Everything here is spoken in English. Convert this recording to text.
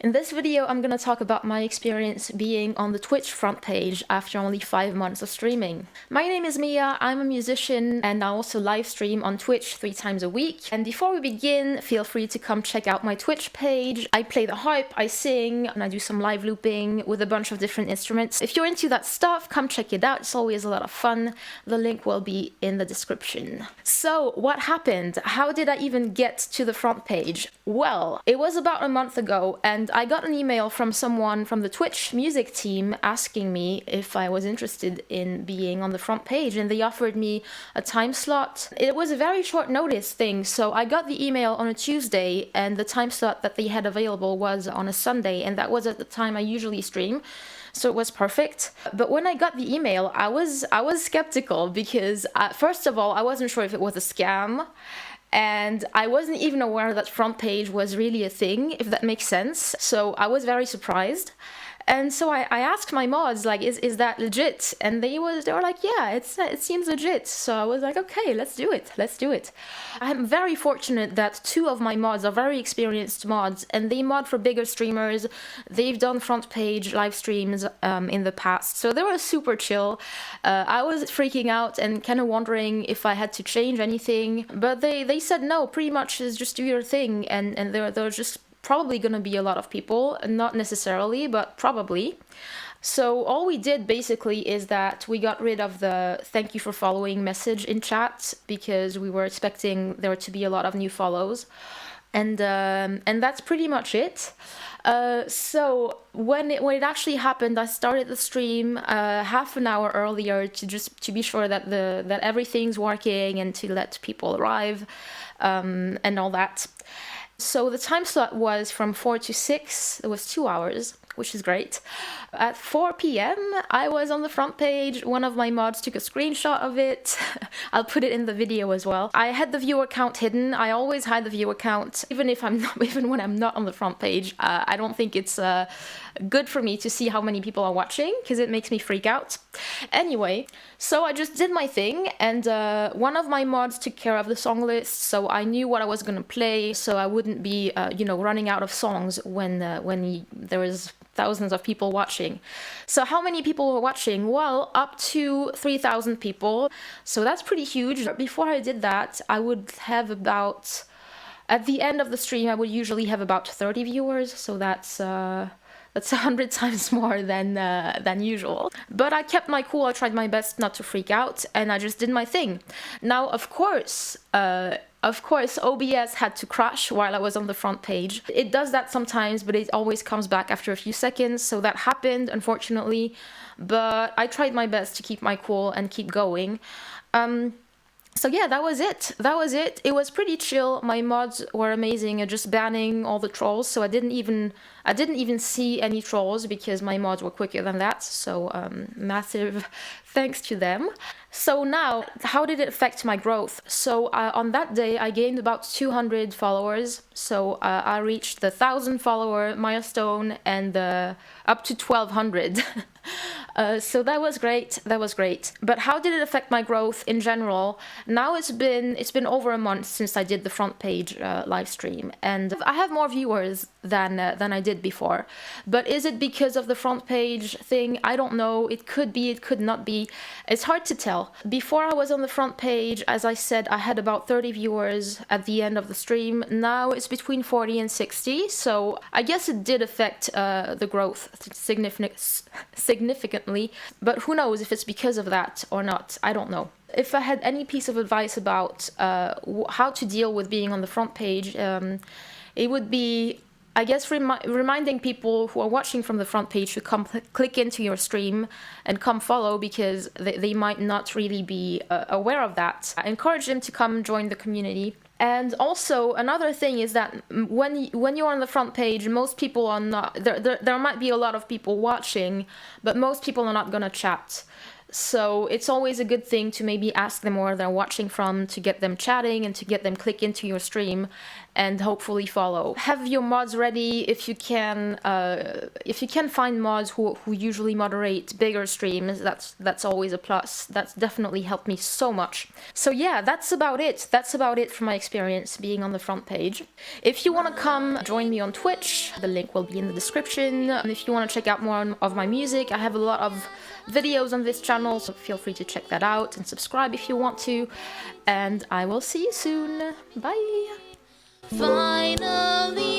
In this video, I'm gonna talk about my experience being on the Twitch front page after only 5 months of streaming. My name is Mia, I'm a musician, and I also live stream on Twitch 3 times a week. And before we begin, feel free to come check out my Twitch page. I play the harp, I sing, and I do some live looping with a bunch of different instruments. If you're into that stuff, come check it out, it's always a lot of fun. The link will be in the description. So, what happened? How did I even get to the front page? Well, it was about a month ago, and I got an email from someone from the Twitch music team asking me if I was interested in being on the front page, and they offered me a time slot. It was a very short notice thing, so I got the email on a Tuesday, and the time slot that they had available was on a Sunday, and that was at the time I usually stream. So it was perfect. But when I got the email, I was skeptical because first of all, I wasn't sure if it was a scam. And I wasn't even aware that front page was really a thing, if that makes sense. So I was very surprised. And so I asked my mods, like, is that legit? And they were like, yeah, it seems legit. So I was like, okay, let's do it. I'm very fortunate that 2 of my mods are very experienced mods, and they mod for bigger streamers. They've done front page live streams in the past, so they were super chill. I was freaking out and kind of wondering if I had to change anything, but they said no, pretty much is just do your thing, and they're just probably gonna be a lot of people, not necessarily, but probably. So all we did basically is that we got rid of the thank you for following message in chat because we were expecting there to be a lot of new follows, and that's pretty much it. So when it actually happened, I started the stream half an hour earlier to be sure that that everything's working and to let people arrive, and all that. So the time slot was from 4 to 6, it was 2 hours, which is great. At 4 p.m, I was on the front page. One of my mods took a screenshot of it. I'll put it in the video as well. I had the viewer count hidden. I always hide the viewer count, even when I'm not on the front page. I don't think it's good for me to see how many people are watching, because it makes me freak out. Anyway, so I just did my thing, and one of my mods took care of the song list, so I knew what I was gonna play, so I wouldn't be, running out of songs when there was thousands of people watching. So how many people were watching? Well, up to 3,000 people. So that's pretty huge. Before I did that, I would have about, at the end of the stream, I would usually have about 30 viewers. So that's 100 times more than usual. But I kept my cool. I tried my best not to freak out, and I just did my thing. Now, of course, OBS had to crash while I was on the front page. It does that sometimes, but it always comes back after a few seconds, so that happened, unfortunately. But I tried my best to keep my cool and keep going. So yeah, that was it. It was pretty chill. My mods were amazing at just banning all the trolls, so I didn't even see any trolls because my mods were quicker than that. So massive thanks to them. So now, how did it affect my growth? So on that day, I gained about 200 followers. So I reached the 1,000 follower milestone and up to 1,200. So that was great. But how did it affect my growth in general? Now it's been over a month since I did the front page live stream, and I have more viewers than I did before. But is it because of the front page thing? I don't know. It could be, it could not be. It's hard to tell. Before I was on the front page, as I said, I had about 30 viewers at the end of the stream. Now it's between 40 and 60. So I guess it did affect the growth significantly. But who knows if it's because of that or not? I don't know. If I had any piece of advice about how to deal with being on the front page, it would be, I guess, reminding people who are watching from the front page to come click into your stream and come follow, because they might not really be aware of that. I encourage them to come join the community. And also, another thing is that when you're on the front page, most people are not, there might be a lot of people watching, but most people are not gonna chat. So it's always a good thing to maybe ask them where they're watching from, to get them chatting and to get them click into your stream. and hopefully follow. Have your mods ready if you can. If you can find mods who usually moderate bigger streams, that's always a plus. That's definitely helped me so much. So yeah, that's about it. That's about it from my experience being on the front page. If you want to come join me on Twitch, the link will be in the description. And if you want to check out more of my music, I have a lot of videos on this channel, so feel free to check that out and subscribe if you want to. And I will see you soon. Bye! Finally